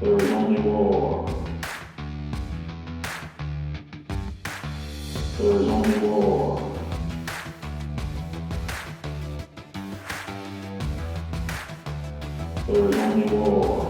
There is only war. There is only war. There is only war.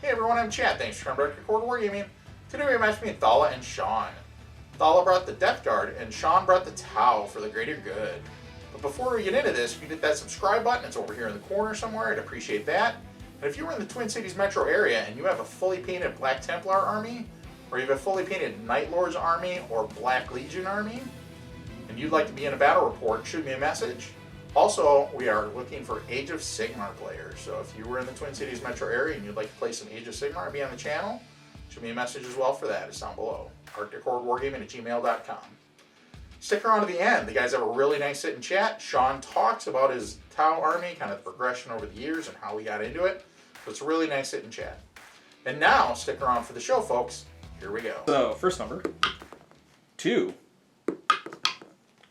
Hey everyone, I'm Chad. Thanks for coming back to Record Wargaming. Today we matched me Talha and Shawn. Talha brought the Death Guard and Shawn brought the Tau for the greater good. But before we get into this, if you hit that subscribe button, it's over here in the corner somewhere, I'd appreciate that. And if you were in the Twin Cities metro area and you have a fully painted Black Templar army, or you have a fully painted Night Lords army or Black Legion army, and you'd like to be in a battle report, shoot me a message. Also, we are looking for Age of Sigmar players, so if you were in the Twin Cities metro area and you'd like to play some Age of Sigmar and be on the channel, shoot me a message as well for that. It's down below. arcticordwargaming@gmail.com. Stick around to the end. The guys have a really nice sit and chat. Shawn talks about his Tau army, kind of the progression over the years and how he got into it. So it's a really nice sit and chat. And now, stick around for the show, folks. Here we go. So, first number, 2,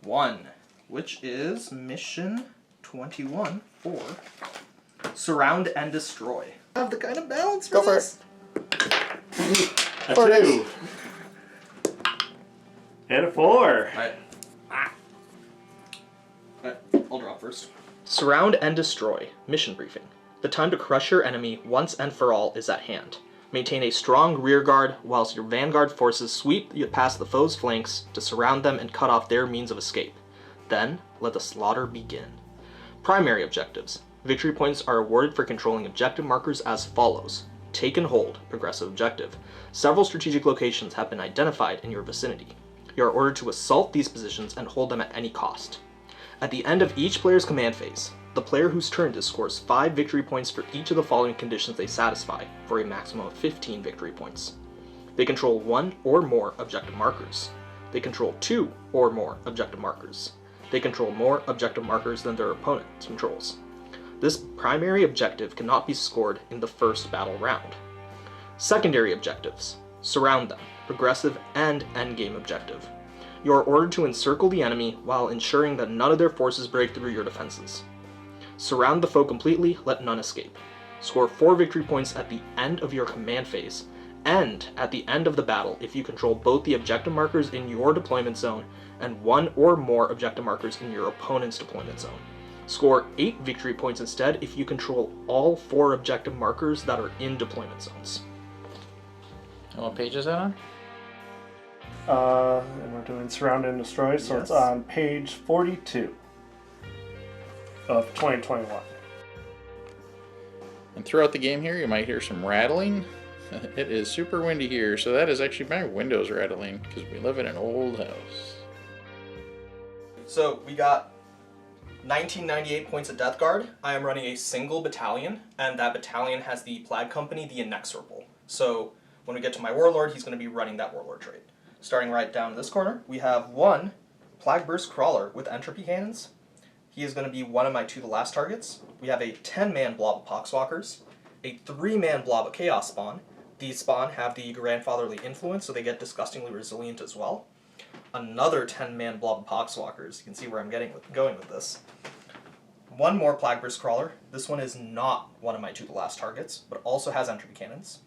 1, which is mission 21 for Surround and Destroy. Have the kind of balance for Go for this? A 2. And a 4. Alright. Alright, I'll draw first. Surround and Destroy. Mission briefing. The time to crush your enemy once and for all is at hand. Maintain a strong rear guard whilst your vanguard forces sweep past the foe's flanks to surround them and cut off their means of escape. Then, let the slaughter begin. Primary objectives. Victory points are awarded for controlling objective markers as follows. Take and hold, progressive objective. Several strategic locations have been identified in your vicinity. You are ordered to assault these positions and hold them at any cost. At the end of each player's command phase, the player whose turn it is scores 5 victory points for each of the following conditions they satisfy, for a maximum of 15 victory points. They control 1 or more objective markers. They control 2 or more objective markers. They control more objective markers than their opponent controls. This primary objective cannot be scored in the first battle round. Secondary objectives. Surround them, progressive and endgame objective. You are ordered to encircle the enemy while ensuring that none of their forces break through your defenses. Surround the foe completely, let none escape. Score 4 victory points at the end of your command phase, and at the end of the battle if you control both the objective markers in your deployment zone and 1 or more objective markers in your opponent's deployment zone. Score 8 victory points instead if you control all 4 objective markers that are in deployment zones. And what page is that on? And we're doing Surround and Destroy, so Yes. it's on page 42 of 2021. And throughout the game here, you might hear some rattling. It is super windy here, so that is actually my windows rattling because we live in an old house. So we got 1998 points of Death Guard. I am running a single battalion, and that battalion has the Plague Company, the Inexorable. So when we get to my Warlord, he's going to be running that Warlord trait. Starting right down in this corner, we have 1 Plague Burst Crawler with Entropy Cannons. He is going to be one of my 2 to last targets. We have a 10-man blob of Poxwalkers, a 3-man blob of Chaos Spawn. These spawn have the grandfatherly influence, so they get disgustingly resilient as well. Another 10-man blob of Poxwalkers. You can see where I'm going with this. 1 more Plague Burst Crawler. This one is not one of my 2 to last targets, but also has Entropy Cannons.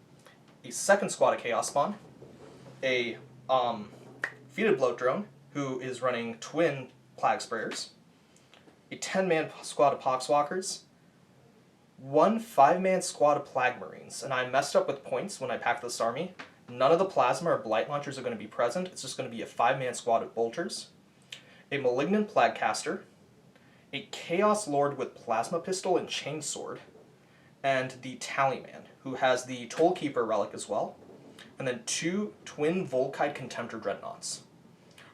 A 2nd squad of Chaos Spawn. A Feated Bloat Drone, who is running twin Plague Sprayers. A 10-man squad of Poxwalkers. 1 5-man squad of Plague Marines, and I messed up with points when I packed this army. None of the Plasma or Blight Launchers are going to be present. It's just going to be a 5-man squad of Bolters. A Malignant Plague Caster. A Chaos Lord with Plasma Pistol and Chainsword. And the Tallyman, who has the Tollkeeper relic as well. And then 2 twin Volkite Contemptor Dreadnoughts.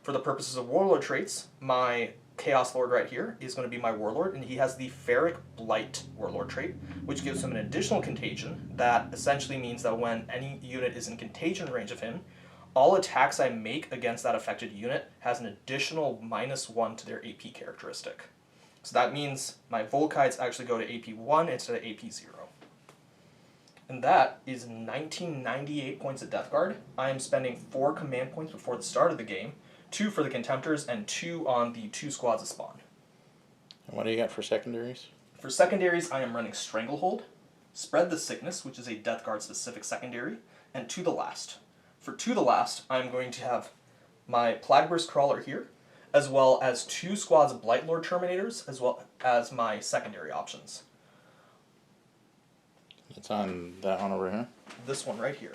For the purposes of Warlord traits, my Chaos Lord right here is going to be my Warlord, and he has the Ferric Blight Warlord trait, which gives him an additional contagion that essentially means that when any unit is in contagion range of him, all attacks I make against that affected unit has an additional -1 to their AP characteristic. So that means my Volkites actually go to AP 1 instead of AP 0. And that is 1998 points at Death Guard. I am spending 4 command points before the start of the game, 2 for the Contemptors and 2 on the 2 squads of Spawn. And what do you got for secondaries? For secondaries, I am running Stranglehold, Spread the Sickness, which is a Death Guard specific secondary, and To the Last. For To the Last, I'm going to have my Plagueburst Crawler here, as well as 2 squads of Blightlord Terminators, as well as my secondary options. It's on that one over here. This one right here.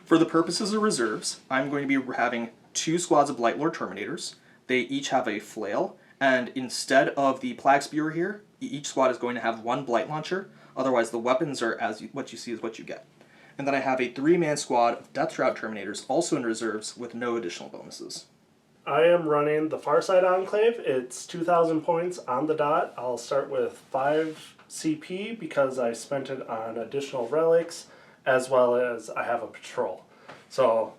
For the purposes of reserves, I'm going to be having 2 squads of Blightlord Terminators. They each have a flail, and instead of the Plague Spewer here, each squad is going to have 1 Blight Launcher. Otherwise, the weapons are what you see is what you get. And then I have a 3-man squad of Death Shroud Terminators, also in reserves, with no additional bonuses. I am running the Farside Enclave. It's 2,000 points on the dot. I'll start with 5 CP because I spent it on additional relics, as well as I have a patrol. So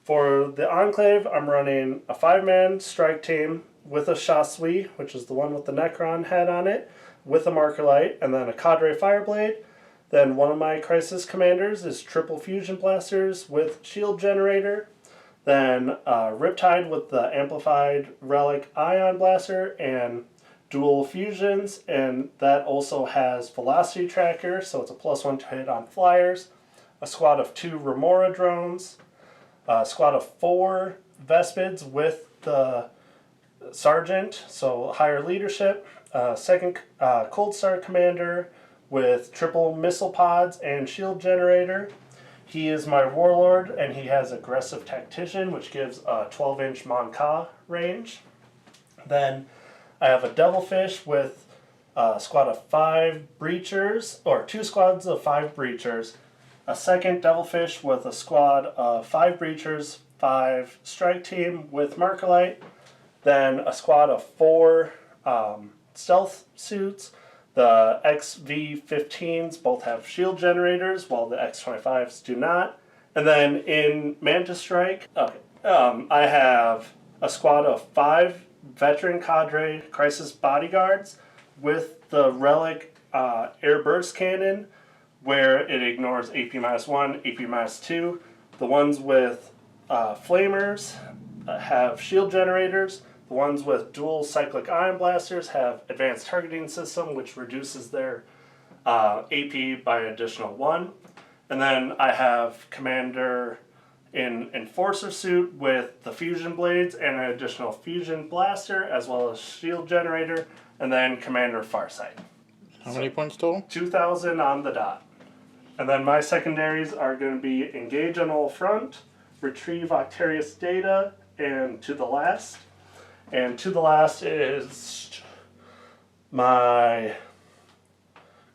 for the Enclave, I'm running a 5-man strike team with a Shasui, which is the one with the Necron head on it, with a Markerlight, and then a Cadre Fireblade. Then one of my Crisis Commanders is triple Fusion Blasters with Shield Generator. Then Riptide with the Amplified Relic Ion Blaster and dual fusions, and that also has Velocity Tracker, so it's a +1 to hit on flyers. A squad of 2 Remora drones, a squad of 4 Vespids with the Sergeant, so higher leadership. Second Cold Star Commander with triple missile pods and shield generator. He is my Warlord, and he has Aggressive Tactician, which gives a 12-inch Mon-Ka range. Then I have a Devilfish with a squad of 5 Breachers, or 2 squads of 5 Breachers. A second Devilfish with a squad of 5 Breachers, 5 Strike Team with Markerlight. Then a squad of 4 Stealth Suits. The XV-15s both have shield generators, while the X-25s do not. And then in Mantis Strike, I have a squad of 5 veteran cadre crisis bodyguards with the relic air burst cannon, where it ignores AP-1, AP-2. The ones with flamers have shield generators. The ones with dual cyclic ion blasters have advanced targeting system, which reduces their AP by an additional 1. And then I have Commander in Enforcer suit with the fusion blades and an additional fusion blaster, as well as shield generator, and then Commander Farsight. How many points total? 2,000 on the dot. And then my secondaries are going to be Engage on All Front, Retrieve Octarius Data, and To the Last. And To the Last is my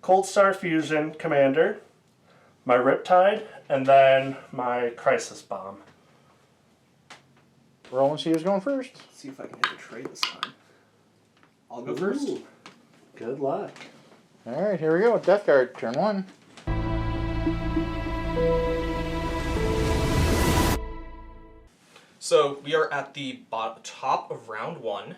Cold Star Fusion Commander, my Riptide, and then my Crisis Bomb. Roll and see who's going first. Let's see if I can hit the trade this time. I'll go first. Ooh. Good luck. Alright, here we go. Death Guard, turn 1. So we are at the top of round 1.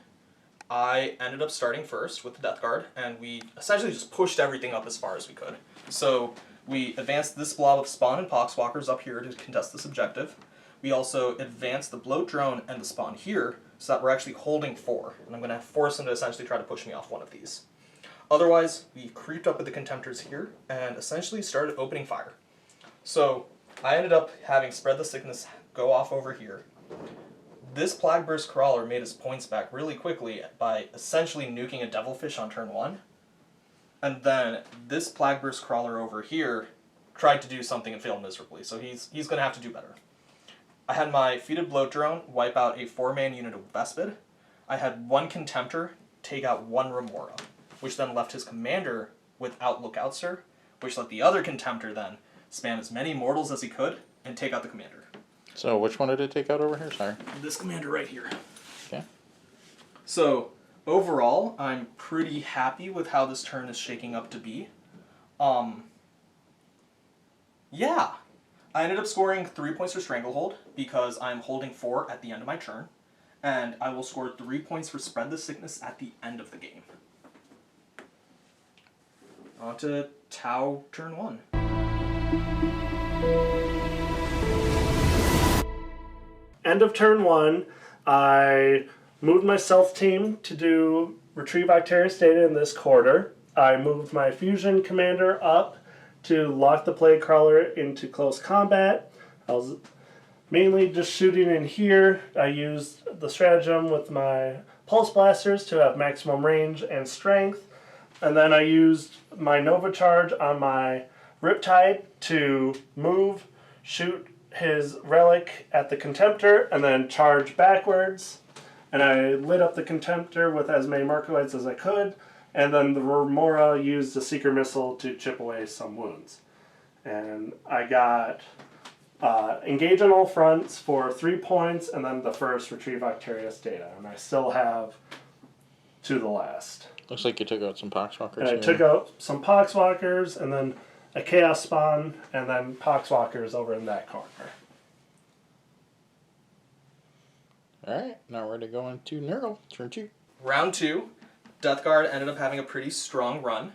I ended up starting first with the Death Guard, and we essentially just pushed everything up as far as we could. So we advanced this blob of Spawn and Poxwalkers up here to contest this objective. We also advanced the Bloat Drone and the Spawn here, so that we're actually holding 4. And I'm going to force them to essentially try to push me off one of these. Otherwise, we creeped up with the Contemptors here, and essentially started opening fire. So I ended up having Spread the Sickness go off over here. This Plagueburst Crawler made his points back really quickly by essentially nuking a Devilfish on turn 1. And then this Plagueburst Crawler over here tried to do something and failed miserably, so he's going to have to do better. I had my Feated Bloat Drone wipe out a 4-man unit of Vespid. I had 1 Contemptor take out 1 Remora, which then left his commander without Lookout Sir, which let the other Contemptor then spam as many mortals as he could and take out the commander. So which one did it take out over here? Sorry. This commander right here. Okay. So overall, I'm pretty happy with how this turn is shaking up to be. Yeah, I ended up scoring 3 points for Stranglehold because I'm holding 4 at the end of my turn, and I will score 3 points for Spread the Sickness at the end of the game. On to Tau, turn 1. End of turn 1, I moved my stealth team to do Retrieve Octarius data in this quarter. I moved my Fusion Commander up to lock the Plague Crawler into close combat. I was mainly just shooting in here. I used the stratagem with my Pulse Blasters to have maximum range and strength. And then I used my Nova Charge on my Riptide to move, shoot his relic at the Contemptor, and then charge backwards. And I lit up the Contemptor with as many Markoids as I could, and then the Remora used the Seeker Missile to chip away some wounds. And I got Engage on all fronts for 3 points, and then the first Retrieve Octarius data. And I still have to the last. Looks like you took out some Poxwalkers. And I took out some Poxwalkers, and then a Chaos Spawn, and then Poxwalkers over in that corner. Alright, now we're going to go into Nurgle, turn 2. Round 2, Death Guard ended up having a pretty strong run.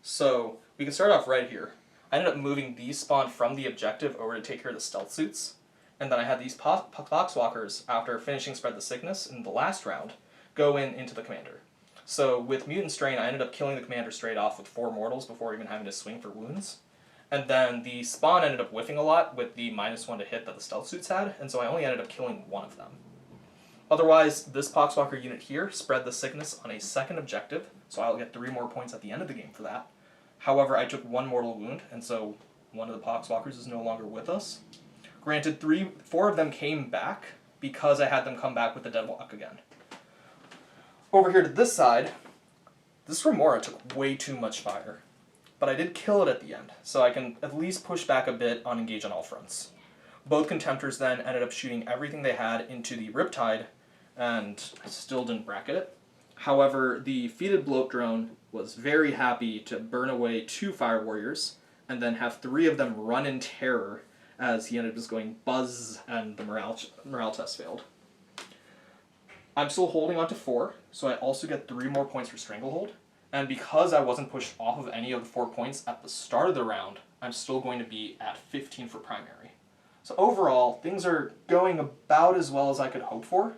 So we can start off right here. I ended up moving these spawn from the objective over to take care of the stealth suits. And then I had these Poxwalkers, after finishing Spread the Sickness in the last round, go into the commander. So with Mutant Strain, I ended up killing the commander straight off with 4 mortals before even having to swing for wounds. And then the spawn ended up whiffing a lot with the -1 to hit that the stealth suits had, and so I only ended up killing 1 of them. Otherwise, this Poxwalker unit here spread the sickness on a second objective, so I'll get 3 more points at the end of the game for that. However, I took 1 mortal wound, and so one of the Poxwalkers is no longer with us. Granted, 4 of them came back because I had them come back with the Deadlock again. Over here to this side, this Remora took way too much fire, but I did kill it at the end, so I can at least push back a bit on Engage on all fronts. Both Contemptors then ended up shooting everything they had into the Riptide, and I still didn't bracket it. However, the Feated Bloat Drone was very happy to burn away 2 Fire Warriors, and then have 3 of them run in terror as he ended up just going buzz, and the morale test failed. I'm still holding on to 4, so I also get 3 more points for Stranglehold, and because I wasn't pushed off of any of the 4 points at the start of the round, I'm still going to be at 15 for primary. So overall, things are going about as well as I could hope for.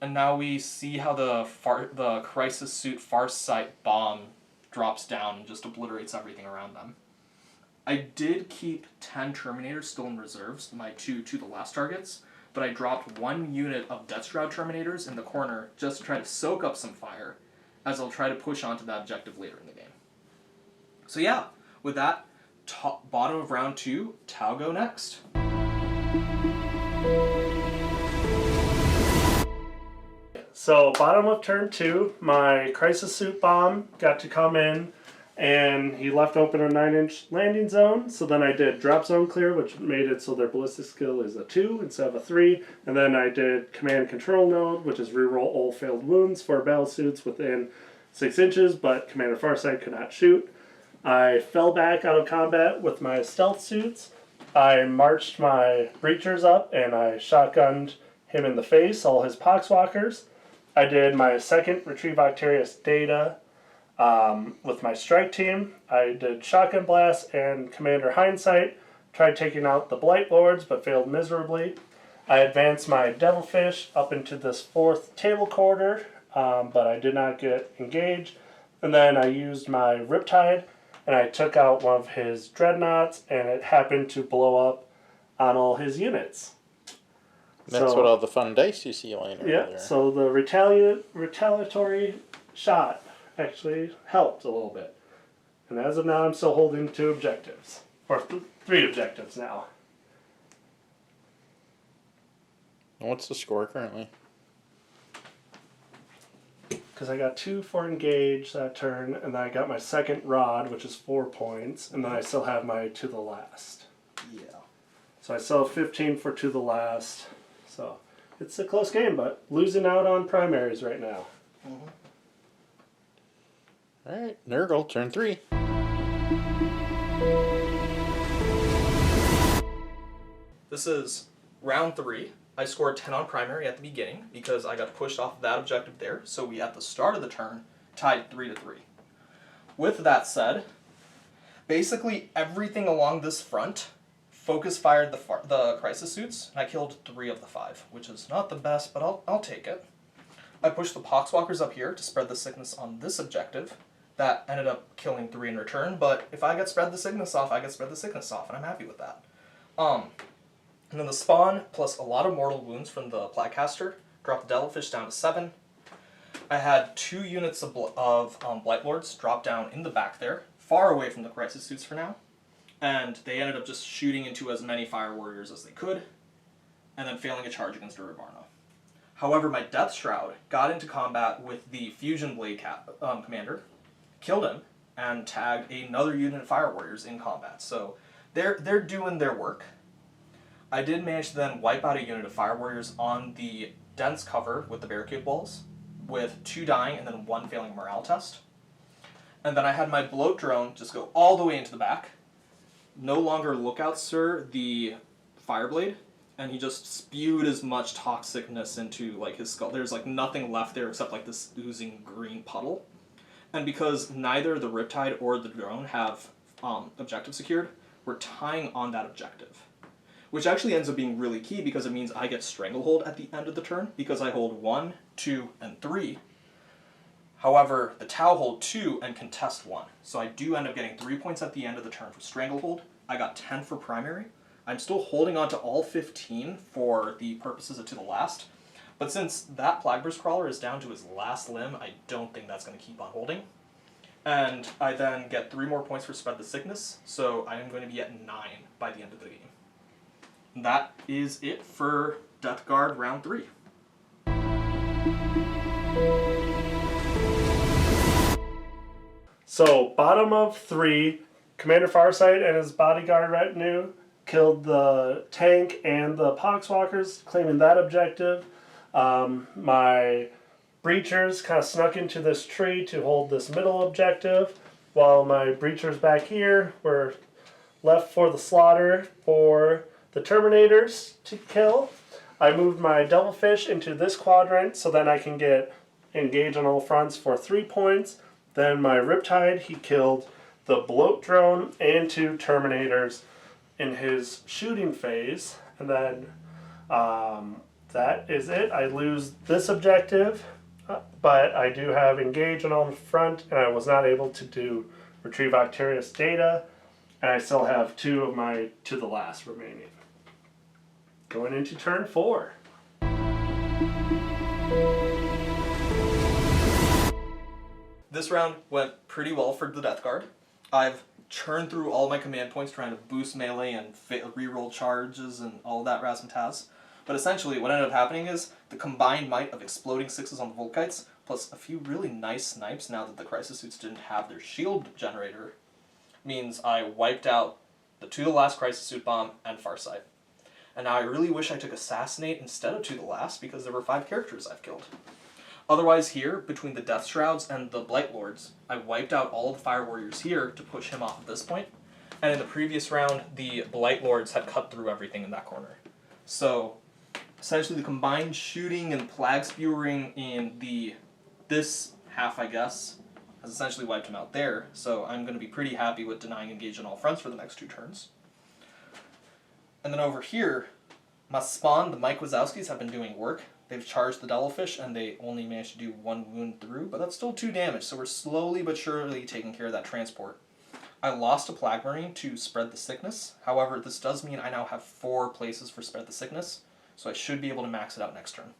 And now we see how the Crisis Suit Farsight bomb drops down and just obliterates everything around them. I did keep 10 Terminators still in reserves, my 2 to the last targets, but I dropped 1 unit of Deathshroud Terminators in the corner just to try to soak up some fire, as I'll try to push onto that objective later in the game. So yeah, with that, bottom of round 2, Tau go next. So bottom of turn 2, my Crisis Suit Bomb got to come in, and he left open a 9-inch landing zone. So then I did Drop Zone Clear, which made it so their ballistic skill is a 2 instead of a 3. And then I did Command Control Node, which is reroll all failed wounds for battle suits within 6 inches, but Commander Farsight could not shoot. I fell back out of combat with my stealth suits. I marched my Breachers up, and I shotgunned him in the face, all his Poxwalkers. I did my second Retrieve Octarius data with my strike team. I did Shotgun Blast and Commander Hindsight. Tried taking out the Blight Lords, but failed miserably. I advanced my Devilfish up into this 4th table quarter, but I did not get engaged. And then I used my Riptide, and I took out one of his Dreadnoughts, and it happened to blow up on all his units. That's what all the fun dice you see laying over there. Yeah, so the retaliatory shot actually helped a little bit. And as of now, I'm still holding 2 objectives. Or 3 objectives now. And what's the score currently? Because I got 2 for engage that turn, and then I got my second rod, which is 4 points, and then I still have my to the last. Yeah. So I still have 15 for to the last. So it's a close game, but losing out on primaries right now. Alright, Nurgle, turn 3. this is round 3. I scored 10 on primary at the beginning because I got pushed off of that objective there. So we, at the start of the turn, tied 3-3. With that said, basically everything along this front focus fired the crisis suits, and I killed 3 of the 5, which is not the best, but I'll take it. I pushed the poxwalkers up here to spread the sickness on this objective. That ended up killing 3 in return, but if I get spread the sickness off, I get spread the sickness off, and I'm happy with that. And then the spawn, plus a lot of mortal wounds from the Plaguecaster, dropped the Devilfish down to 7. I had 2 units of Blightlords drop down in the back there, far away from the crisis suits for now, and they ended up just shooting into as many Fire Warriors as they could, and then failing a charge against Uribarno. However, my Death Shroud got into combat with the Fusion Blade commander, killed him, and tagged another unit of Fire Warriors in combat. So they're doing their work. I did manage to then wipe out a unit of Fire Warriors on the dense cover with the barricade walls, with 2 dying and then 1 failing a morale test. And then I had my bloat drone just go all the way into the back. No longer lookout, sir, the Fireblade, and he just spewed as much toxicness into like his skull. There's like nothing left there except like this oozing green puddle. And because neither the Riptide or the drone have objective secured, we're tying on that objective. Which actually ends up being really key because it means I get Stranglehold at the end of the turn because I hold 1, 2, and 3. However, the Tau hold 2 and contest 1. So I do end up getting 3 points at the end of the turn for Stranglehold. I got 10 for primary. I'm still holding on to all 15 for the purposes of To the Last. But since that Plagueburst Crawler is down to his last limb, I don't think that's going to keep on holding. And I then get 3 more points for Spread the Sickness, so I am going to be at 9 by the end of the game. And that is it for Death Guard round 3. So, bottom of 3, Commander Farsight and his bodyguard retinue killed the tank and the Poxwalkers, claiming that objective. My Breachers kind of snuck into this tree to hold this middle objective, while my Breachers back here were left for the slaughter for the Terminators to kill. I moved my Devilfish into this quadrant so then I can get engaged on all fronts for 3 points. Then my Riptide, he killed the Bloat Drone and 2 Terminators in his shooting phase. And then that is it. I lose this objective, but I do have engage on all the front, and I was not able to do Retrieve Octarius data, and I still have 2 of my To the Last remaining. Going into turn 4. This round went pretty well for the Death Guard. I've churned through all my command points trying to boost melee and reroll charges and all that razzmatazz. But essentially what ended up happening is the combined might of exploding 6s on the Volkites, plus a few really nice snipes now that the Crisis Suits didn't have their shield generator, means I wiped out the To the Last Crisis Suit Bomb and Farsight. And now I really wish I took Assassinate instead of To the Last because there were 5 characters I've killed. Otherwise here, between the Death Shrouds and the Blightlords, I wiped out all of the Fire Warriors here to push him off at this point. And in the previous round, the Blightlords had cut through everything in that corner. So, essentially the combined shooting and Plague Spewing in this half, I guess, has essentially wiped him out there. So I'm going to be pretty happy with denying engage on all fronts for the next 2 turns. And then over here, my spawn, the Mike Wazowskis, have been doing work. They've charged the Devilfish, and they only managed to do 1 wound through, but that's still 2 damage, so we're slowly but surely taking care of that transport. I lost a Plague Marine to Spread the Sickness. However, this does mean I now have 4 places for Spread the Sickness, so I should be able to max it out next turn.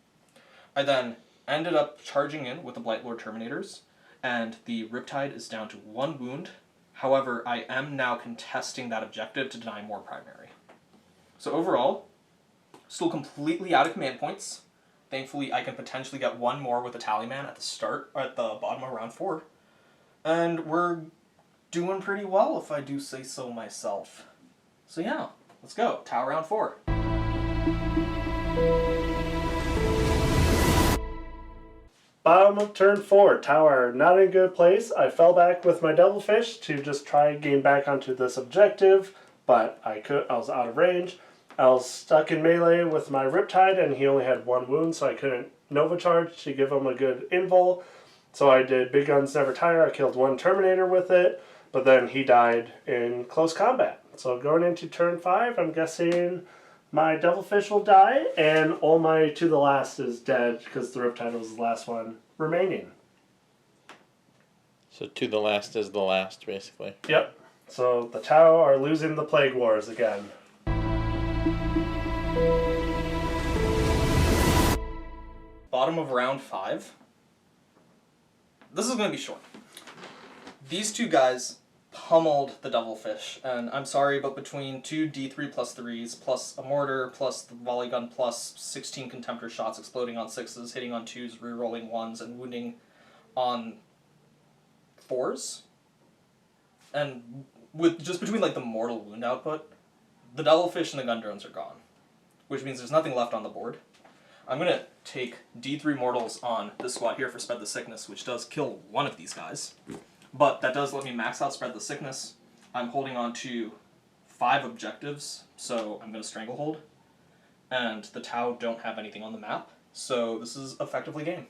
I then ended up charging in with the Blightlord Terminators, and the Riptide is down to 1 wound. However, I am now contesting that objective to deny more primary. So overall, still completely out of command points. Thankfully, I can potentially get 1 more with a Tallyman at the start, or at the bottom of round 4. And we're doing pretty well, if I do say so myself. So yeah, let's go. Tau round 4. Bottom of turn 4. Tower not in a good place. I fell back with my Devilfish to just try and gain back onto this objective, but I was out of range. I was stuck in melee with my Riptide, and he only had 1 wound, so I couldn't Nova Charge to give him a good invul. So I did Big Guns Never Tire. I killed 1 Terminator with it, but then he died in close combat. So going into turn 5, I'm guessing my Devilfish will die, and all my To the Last is dead because the Riptide was the last one remaining. So To the Last is the last, basically. Yep. So the Tau are losing the Plague Wars again. Bottom of round 5. This is going to be short. These two guys pummeled the Devilfish, and I'm sorry, but between 2 D3 plus 3s, plus a mortar, plus the volley gun, plus 16 contemptor shots exploding on 6s, hitting on 2s, rerolling 1s, and wounding on 4s, and with just between like the mortal wound output, the Devilfish and the gun drones are gone, which means there's nothing left on the board. I'm going to take D3 mortals on this squad here for Spread the Sickness, which does kill one of these guys. But that does let me max out Spread the Sickness. I'm holding on to 5 objectives, so I'm going to Stranglehold. And the Tau don't have anything on the map, so this is effectively game.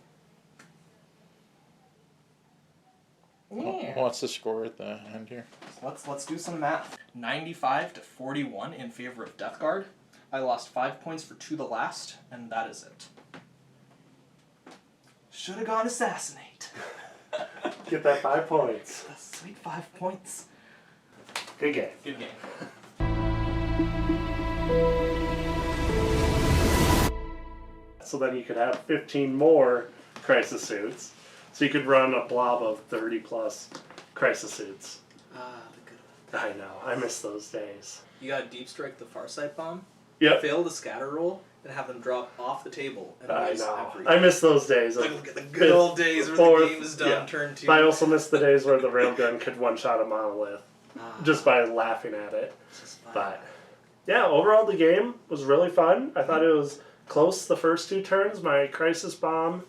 Yeah. What's the score at the end here? So let's do some math. 95 to 41 in favor of Death Guard. I lost 5 points for To the Last, and that is it. Should have gone Assassinate. Get that 5 points. That's sweet 5 points. Good game. Good game. So then you could have 15 more Crisis Suits. So you could run a blob of 30 plus Crisis Suits. Ah, the good old. I know. I miss those days. You gotta deep strike the Farsight bomb, Yep. fail the scatter roll, and have them drop off the table. And I miss know. every- I miss those days. Look at the good old days where Fourth, the game is done, yeah. turn 2. But I also miss the days where the railgun could one-shot a monolith Ah, just by laughing at it. this is fun. But yeah, overall the game was really fun. I thought it was close the first 2 turns. My Crisis Bomb,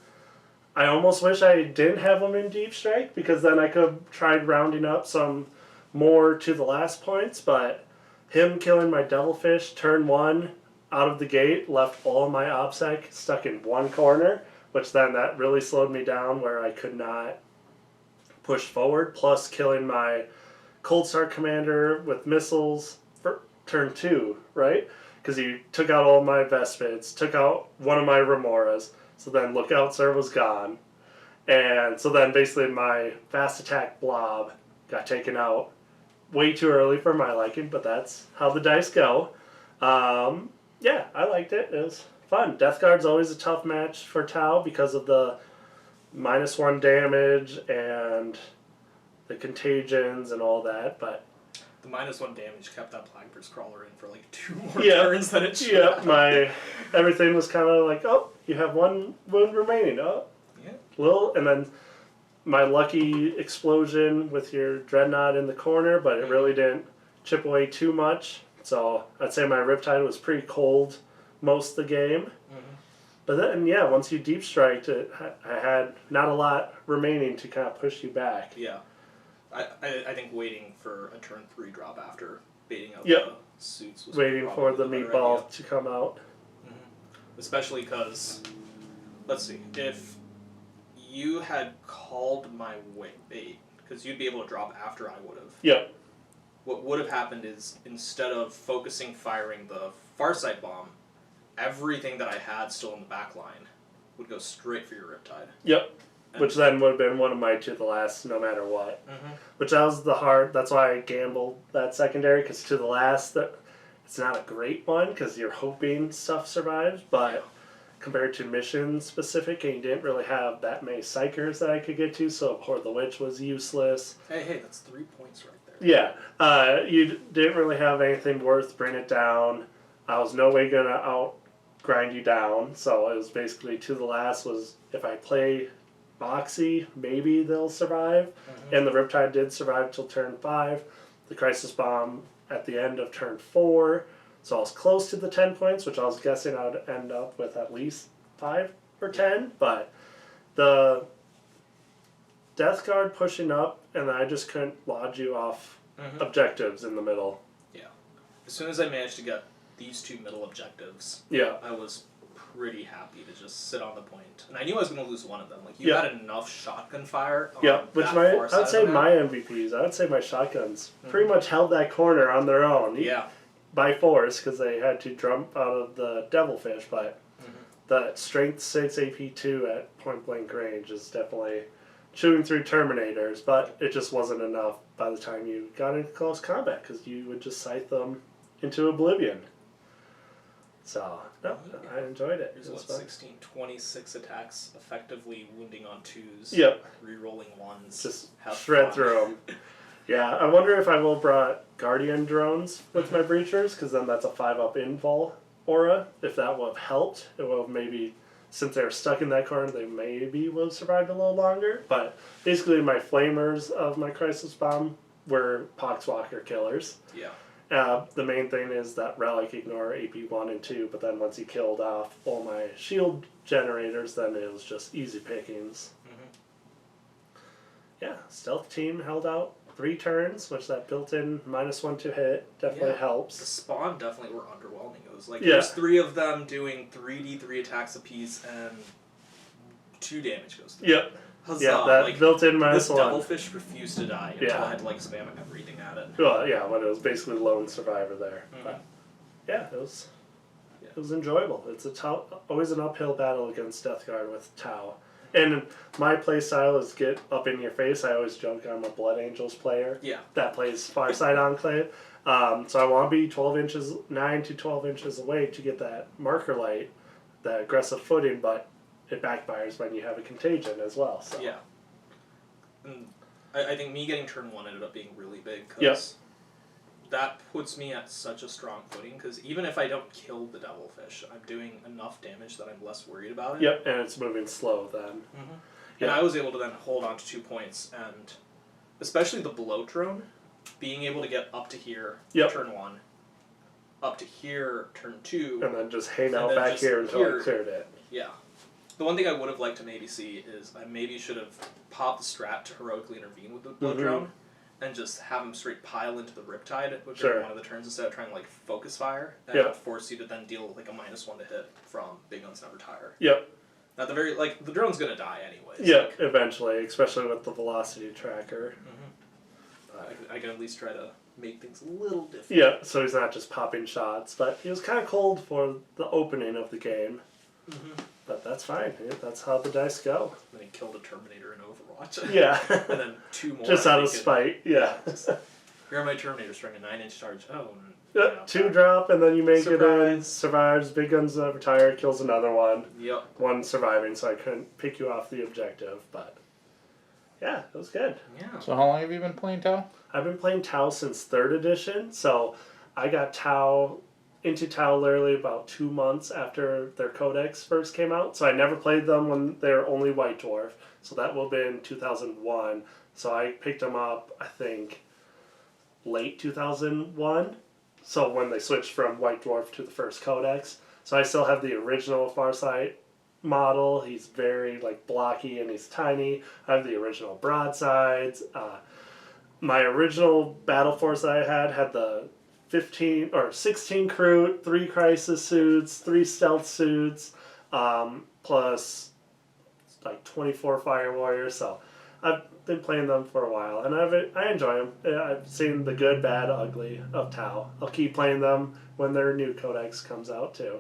I almost wish I didn't have them in Deep Strike because then I could have tried rounding up some more To the Last points, but him killing my Devilfish turn 1 out of the gate left all my OBSEC stuck in one corner, which then that really slowed me down where I could not push forward, plus killing my Cold Star Commander with missiles for turn 2, right? Because he took out all my Vespids, took out one of my Remoras, so then Lookout Sir was gone. And so then basically my fast attack blob got taken out way too early for my liking, but that's how the dice go. Yeah, I liked it. It was fun. Death Guard's always a tough match for Tau because of the -1 damage and the contagions and all that, but The -1 damage kept that Blackbird's Crawler in for like 2 more yeah, turns than it should yeah, have. my everything was kind of like, oh, you have 1 wound remaining. Oh, Yeah. little, and then my lucky explosion with your Dreadnought in the corner, but it really didn't chip away too much. So I'd say my Riptide was pretty cold most of the game. Mm-hmm. But then, yeah, once you deep striked it, I had not a lot remaining to kind of push you back. Yeah. I think waiting for a turn 3 drop after baiting out Yep. the suits was Waiting for the probably better meatball idea. to come out. Especially because, let's see, if you had called my bait, because you'd be able to drop after I would have. Yep. What would have happened is, instead of focusing firing the Farsight bomb, everything that I had still in the back line would go straight for your Riptide. Yep. Which then would have been one of my To the Last no matter what. Mm-hmm. Which that was the hard, that's why I gambled that secondary, because To the Last, it's not a great one, because you're hoping stuff survives, but compared to mission specific, and you didn't really have that many Psychers that I could get to, so Horde the Witch was useless. Hey, that's 3 points right there. Yeah, you didn't really have anything worth bringing it down. I was no way going to out grind you down, so it was basically To the Last was, if I play Boxy, maybe they'll survive. Mm-hmm. And the Riptide did survive till turn 5. The Crisis Bomb at the end of turn 4. So I was close to the 10 points, which I was guessing I would end up with at least 5 or 10. But the Death Guard pushing up, and I just couldn't lodge you off objectives in the middle. Yeah. As soon as I managed to get these two middle objectives, Yeah. I was pretty happy to just sit on the point. And I knew I was going to lose one of them. Like, you Yeah. had enough shotgun fire on Yeah, which that I far side would say of the map. my MVPs, I would say my shotguns pretty much held that corner on their own. Yeah. By force, because they had to jump out of the Devilfish, but that Strength 6 AP2 at point blank range is definitely chewing through Terminators, but it just wasn't enough by the time you got into close combat, because you would just sight them into oblivion. So, no, I enjoyed it. There's It was what, fun. 16, 26 attacks, effectively wounding on 2s, Yep. re-rolling 1s. Just have shred fun. through them. Yeah, I wonder if I will brought Guardian drones with my Breachers, because then that's a 5-up invul aura. If that would have helped, it would have maybe, since they were stuck in that corner, they maybe would have survived a little longer. But basically my flamers of my Crisis Bomb were Poxwalker killers. Yeah. The main thing is that Relic ignore AP 1 and 2, but then once he killed off all my shield generators, then it was just easy pickings. Yeah, Stealth Team held out 3 turns, which that built-in -1 to hit definitely The helps. spawn definitely were underwhelming. It was like, Yeah. there's 3 of them doing 3d3 attacks apiece, and 2 damage goes through. Yep. Huzzah! Yeah, that like, built-in this -1. Devilfish refused to die until Yeah. I had to like spam everything at it. Well, yeah, when it was basically lone survivor there. But yeah, it was enjoyable. It's always an uphill battle against Death Guard with Tau. And my play style is get up in your face. I always joke I'm a Blood Angels player. Yeah. That plays Far Side Enclave. So I want to be 9 to 12 inches away to get that marker light, that aggressive footing, but it backfires when you have a contagion as well. So. Yeah. And I think me getting turn 1 ended up being really big, because that puts me at such a strong footing, because even if I don't kill the Devilfish, I'm doing enough damage that I'm less worried about it. Yep, and it's moving slow then. And I was able to then hold on to 2 points, and especially the bloat drone, being able to get up to here, turn 1, up to here, turn 2. And then just hang out then back just here until I cleared it. Yeah. The one thing I would have liked to maybe see is I maybe should have popped the strat to heroically intervene with the bloat drone, and just have him straight pile into the Riptide, which is one of the turns, instead of trying to like focus fire, and it would force you to then deal like a -1 to hit from Big Guns Never Tire. Yep. At the very, like, the drone's gonna die anyways. Yeah, like, eventually, especially with the velocity tracker. I can at least try to make things a little different. Yeah, so he's not just popping shots, but he was kind of cold for the opening of the game. But that's fine. Yeah, that's how the dice go. Then he killed a Terminator in Overwatch. Yeah. And then 2 more. Just out of spite, yeah. Here are my Terminators throwing a 9-inch charge. Oh. Yeah, 2 drop, and then you make it in. Surprise. Survives. Big Guns Retire, kills another one. Yep. One surviving, so I couldn't pick you off the objective, but yeah, it was good. Yeah. So how long have you been playing Tau? I've been playing Tau since 3rd edition, so I got into Tau literally about 2 months after their codex first came out. So I never played them when they were only White Dwarf. So that will have been 2001. So I picked them up, I think, late 2001. So when they switched from White Dwarf to the first codex. So I still have the original Farsight model. He's very like blocky and he's tiny. I have the original broadsides. My original battle force that I had the 15 or 16 crew, 3 crisis suits, 3 stealth suits, plus like 24 fire warriors. So I've been playing them for a while, and I enjoy them. I've seen the good, bad, ugly of Tau. I'll keep playing them when their new codex comes out too.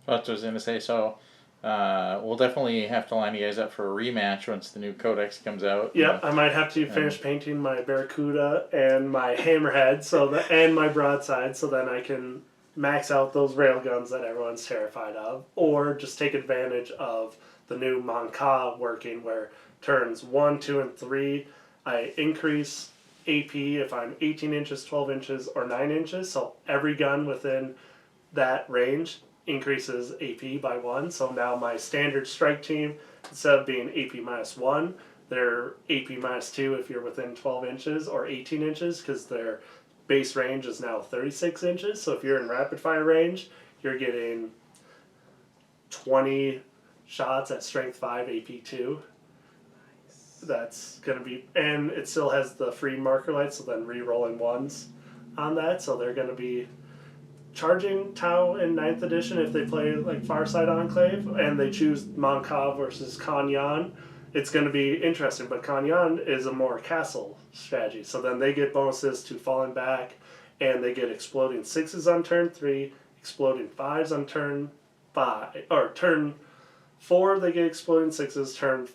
That's what I was going to say. So we'll definitely have to line you guys up for a rematch once the new codex comes out. Yep, I might have to finish painting my Barracuda and my Hammerhead and my broadside, so then I can max out those railguns that everyone's terrified of, or just take advantage of the new Monka working where turns 1, 2, and 3, I increase AP if I'm 18 inches, 12 inches, or 9 inches, so every gun within that range increases AP by 1. So now my standard strike team, instead of being AP -1, they're AP -2 if you're within 12 inches or 18 inches, because their base range is now 36 inches. So if you're in rapid fire range, you're getting 20 shots at strength 5 AP2. That's going to be, and it still has the free marker light, so then re-rolling 1s on that, so they're going to be charging Tau in 9th edition if they play like Farside Enclave and they choose Monkav versus Kanyan, it's going to be interesting. But Kanyan is a more castle strategy, so then they get bonuses to falling back, and they get exploding 6s on turn 3, exploding 5s on turn 5, or turn 4 they get exploding 6s, turn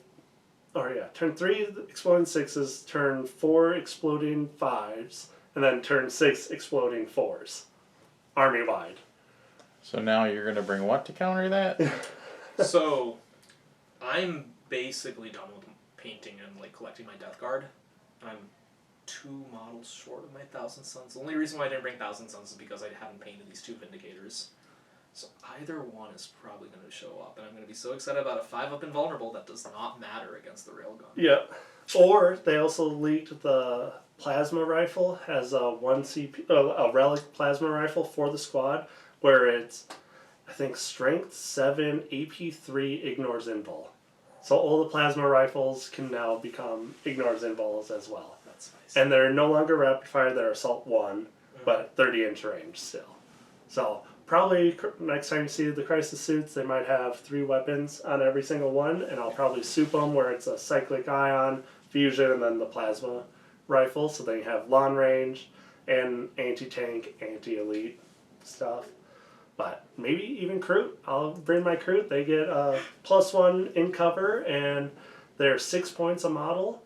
3 exploding 6s, turn 4 exploding 5s, and then turn 6 exploding 4s. Army-wide. So now you're going to bring what to counter that? So, I'm basically done with painting and like collecting my Death Guard. I'm 2 models short of my Thousand Suns. The only reason why I didn't bring Thousand Suns is because I haven't painted these 2 Vindicators. So either one is probably going to show up, and I'm going to be so excited about a 5-up invulnerable that does not matter against the Railgun. Yeah. Or they also leaked the plasma rifle as a 1 CP, a relic plasma rifle for the squad, where it's, I think, strength 7, AP 3, ignores invul. So all the plasma rifles can now become ignores invuls as well. That's nice. And they're no longer rapid fire, they're assault 1, but 30-inch range still. So probably next time you see the crisis suits, they might have 3 weapons on every single one, and I'll probably soup them where it's a cyclic ion, fusion, and then the plasma rifle, so they have long range and anti-tank, anti-elite stuff. But maybe even Kroot. I'll bring my Kroot. They get a +1 in cover, and they're 6 points a model,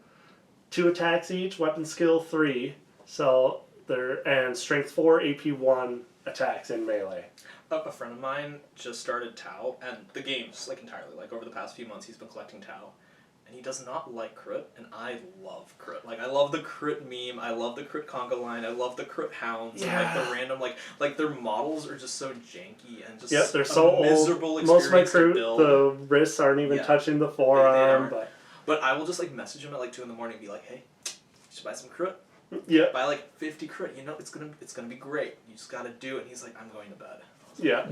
2 attacks each, weapon skill 3, so they're, and strength 4, AP 1 attacks in melee. A friend of mine just started Tau, and the game's like entirely, like over the past few months he's been collecting Tau, and he does not like Kroot, and I love Kroot. Like, I love the Kroot meme, I love the Kroot conga line, I love the Kroot hounds, and like the random, like their models are just so janky and just they're so miserable old. Most of my experience to Kroot, build. the wrists aren't even touching the forearm. But I will just like message him at like 2 in the morning and be like, hey, you should buy some Kroot. Yeah. Buy like 50 Kroot, you know, it's gonna be great. You just gotta do it. And he's like, I'm going to bed. Yeah.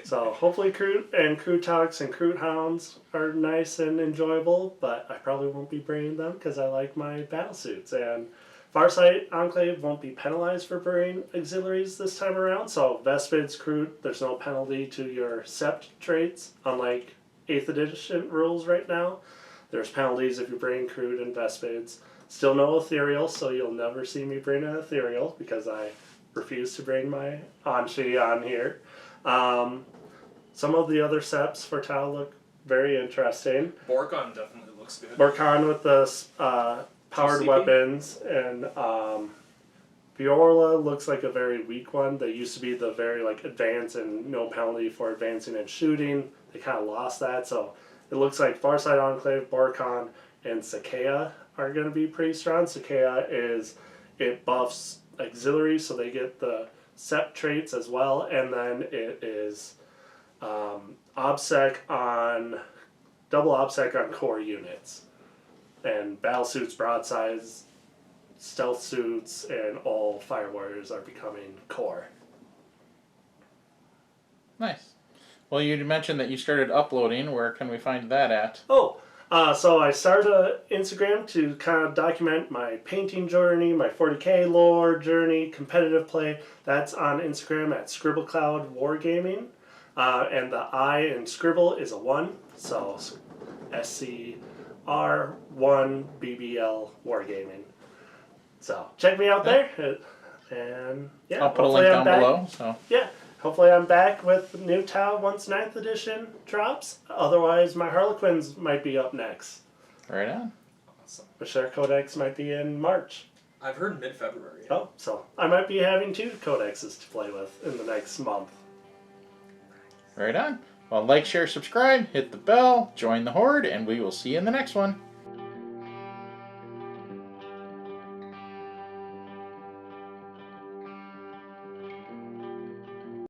So hopefully Kroot and Kroot Talks and Kroot Hounds are nice and enjoyable, but I probably won't be bringing them because I like my battle suits. And Farsight Enclave won't be penalized for bringing auxiliaries this time around, so Vespids, Kroot, there's no penalty to your Sept traits, unlike 8th edition rules right now. There's penalties if you bring Kroot and Vespids. Still no Ethereal, so you'll never see me bring an Ethereal because I refuse to bring my Anshi on here. Some of the other Seps for Tau look very interesting. Borkon definitely looks good. Borkon with the powered GCP? weapons, and Viorla looks like a very weak one. They used to be the very like advance and no penalty for advancing and shooting. They kind of lost that, so it looks like Farsight Enclave, Borkon, and Sakea are going to be pretty strong. Sakea it buffs auxiliary, so they get the Sept traits as well, and then it is OBSEC on double OBSEC on core units, and battle suits, broadsides, stealth suits, and all fire warriors are becoming core. Nice. Well, you mentioned that you started uploading. Where can we find that at? So I started an Instagram to kind of document my painting journey, my 40k lore journey, competitive play. That's on Instagram at ScribbleCloud Wargaming. And the I in Scribble is a 1, so SCR1BBL Wargaming. So check me out there. And yeah, I'll put a link down below. So yeah. Hopefully I'm back with new Tau once 9th edition drops. Otherwise, my Harlequins might be up next. right on. Awesome. Which their codex might be in March. I've heard mid-February. Oh, so I might be having 2 codexes to play with in the next month. Right on. Well, like, share, subscribe, hit the bell, join the horde, and we will see you in the next one.